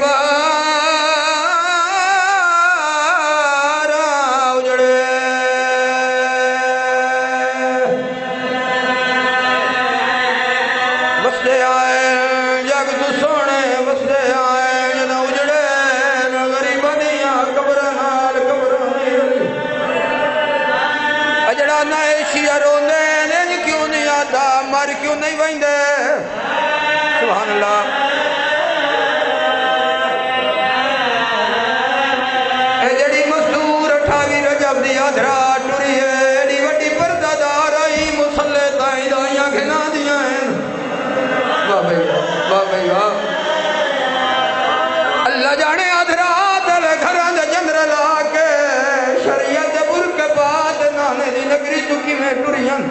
बारा उजड़े वसदे आए जग तू सोने वसदे आए जद उजड़े न गरीबां दियां कब्रां नाल कब्रां अजड़ा ना एशिया रोंदे ने क्यों नहीं आता मर क्यों नहीं वहिंदे सुभान अल्लाह अल्लाह जाने आधरा दल घर चंद्र ला के शरीयत बुरक बात नाने दी नगरी चुकी में टुरियन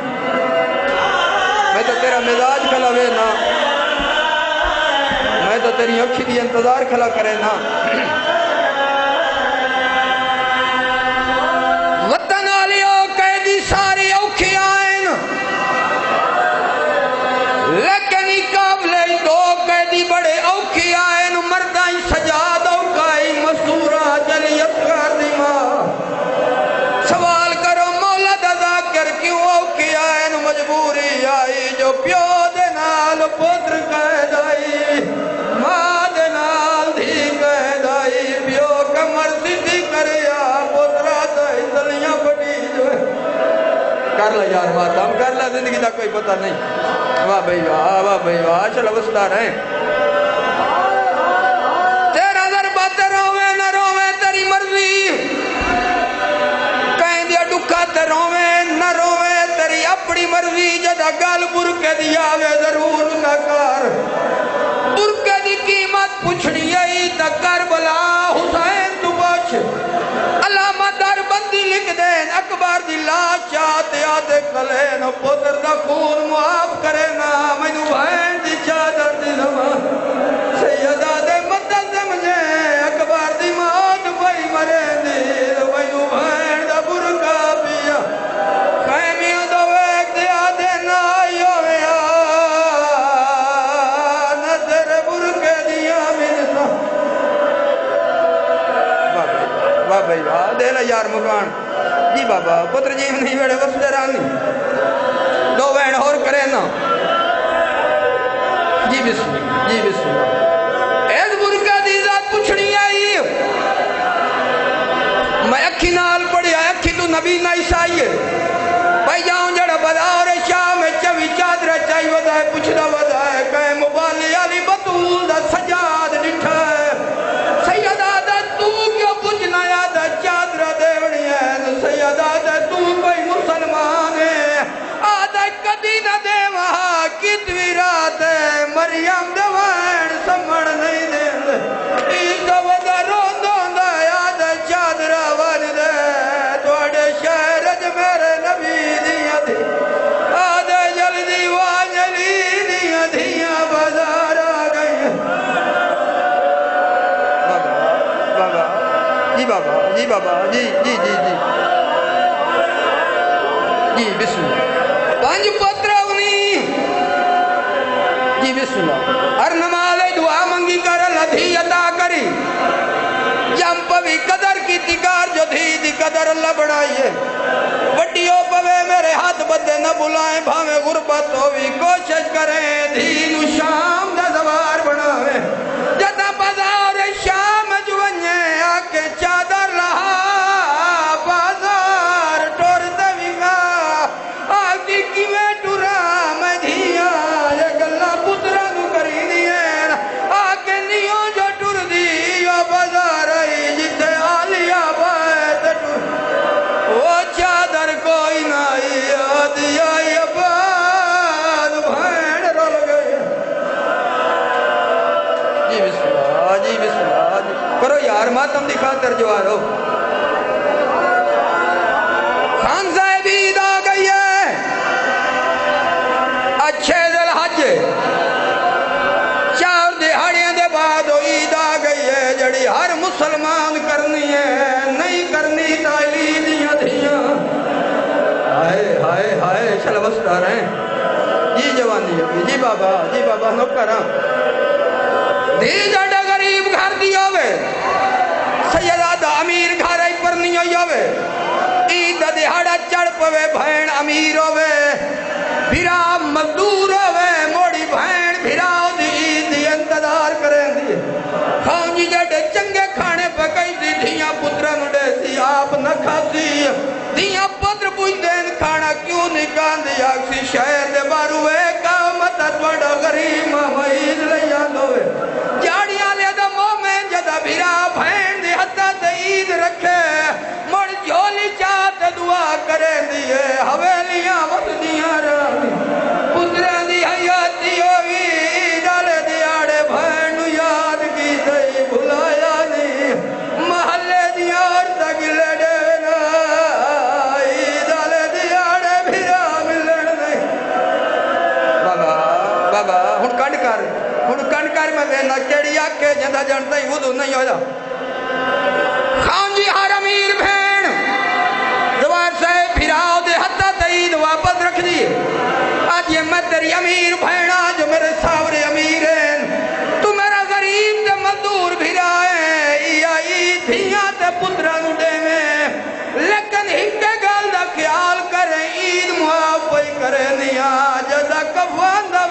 मैं तो तेरा मिजाज खला वे ना मैं तो तेरी अखी दी इंतजार खला करे ना वतन आलियो कैदी सारी औखी आइन लेकिन काबले दो कैदी बड़े औखी आए मरदा सजाद औकाई मस्तूरा जली असगर दी मां सवाल करो मौला दा जाकिर क्यों औखी आए मजबूरी आई जो प्यो दे नाल पुत्र कैदाई मां दे नाल धी कैदाई प्यो कमर सीधी करया पुत्रा दे दलियां बड़ी जो कर ला यार बात हम कर ला जिंदगी का कोई पता नहीं वाह भाई वाह चलो बसता रहे तेरा दर बात रोवे न रोवे तेरी मर्जी कहीं दिया दुखा ते रोवे न रोवे तेरी अपनी मर्जी जदा गल बुरके दी आवे जरूर नकार बुरके दी कीमत पुछनी आई त करबला हुसैन तू पुछ अलामा दर बंदी लिख देन अकबर दी लाश चाहते आते कले न पुत्र दा खून मुआफ करे ना मैनू बहन दी चादर दी लवा सैयदा दे मदद समझे अकबर दी मौत पई मरे दी मैनू बहन दा बुरका पिया खैमियां दा वेख दे आदे ना होवे न तेरे बुरके दिया मिन्नतां वाह भाई वाह दे ला यार मुकान जी बाबा पुत्र जी नहीं बेड़े वसदे रानी दो बहन और करे ना जी बिस्मिल्लाह इस बुरका दी जात पुछनी आई मैं अखी नाल पढ़िया अखी तू नबी ना ईसाई भाई जाऊं जड़ा बाजार शाम चवी चादर चाई वधाए पुछदा वधाए कहे मुबाली अली बतूल दा सजाद डिठा सैयदा दा तू क्यों पुछना याद चादर देवनी है सैयदा दा तू कोई मुसलमान है आदा कदी न देवा कितवी रात मरियम दवान समण नहीं दे इस वदा रोंदा याद चादरा वन दे तोड़े शहर च मेरे नबी दियां थी आदा जल्दी वाजली दियां धियां बाजार आ गई बाबा जी बिस्मिल्लाह पंज पुत्र उनी जी बिस्मिल्लाह हर नमाज दुआ मंगी कर लधी अदा करी जम पवी कदर की तिकार जो धी दी कदर अल्लाह बनाइए वड्डियो पवे मेरे हाथ बदे न बुलाए भावे गुरबत होवी कोशिश करें धी नु शाम दा सवार बनावे जदा बाजार शाम जुवने आके चादर लहा बाजार टोर दविगा आकी किवे टुरा मैं धिया ये गल्ला पुत्रा नु करी दिए आके नियो जो टुर दी ओ बाजार आई जिथे आलिया बात टुर वो चादर कोई नहीं दिया बाद भैन रोल गए जी बिस्मिल्लाह करो यार मातम दी खातर जवारो खान साहब ईद आ गई है अच्छे दिल हज चार दिहाड़ियां दे बाद ईद आ गई है जड़ी हर मुसलमान करनी है नहीं करनी ताली दियां धियां हाय हाय हाय चल बसता रहे जी जवानी जी बाबा नौकर धी जड़ा गरीब घर सैयदा दा अमीर घर पर नहीं होवे ईद दिहाड़ा चढ़ पवे भैन अमीर होवे भिरा मजदूर होवे मोड़ी भैन भिरा दी ईद दी इंतजार करेंदी खां जी जड़े चंगे खाने पकाई दी धिया पुत्रा नु देसी आप न खासी धिया पुत्र पुछदे खाना क्यों नहीं खांदी आखसी शहर दे बारू वे कामत बड़ा गरीब मईद लैया दोवे जाड़ियां ले दा मोमें जदा भिरा भैन दी हत्ता ते ईद रखे मुड़ झोली चात दुआ करेंदी है हवेलियां वसदियां रानी पुत्रा दी हयाती होवी डाले दिहाड़े भैन नु याद की सही भुलाया नहीं महल्ले दी औरतां गिले डेना डाले दिहाड़े भिरा मिलन नहीं बाबा हुण कंड कर मैं वेना केड़ी आके जंदा जानता ही वुदू नहीं होया खान जी हर अमीर भैन जवाब साहब फिराओ दे हत्ता तईद वापस रख दी आज ये मैं तेरी अमीर भैन आज मेरे सावरे अमीर हैं तू मेरा गरीब ते मजदूर भिरा है या ई धिया ते पुत्रा नु देवे लेकिन हिक गल दा ख्याल करे ईद मुआफ पई करे निया जदा कफन दा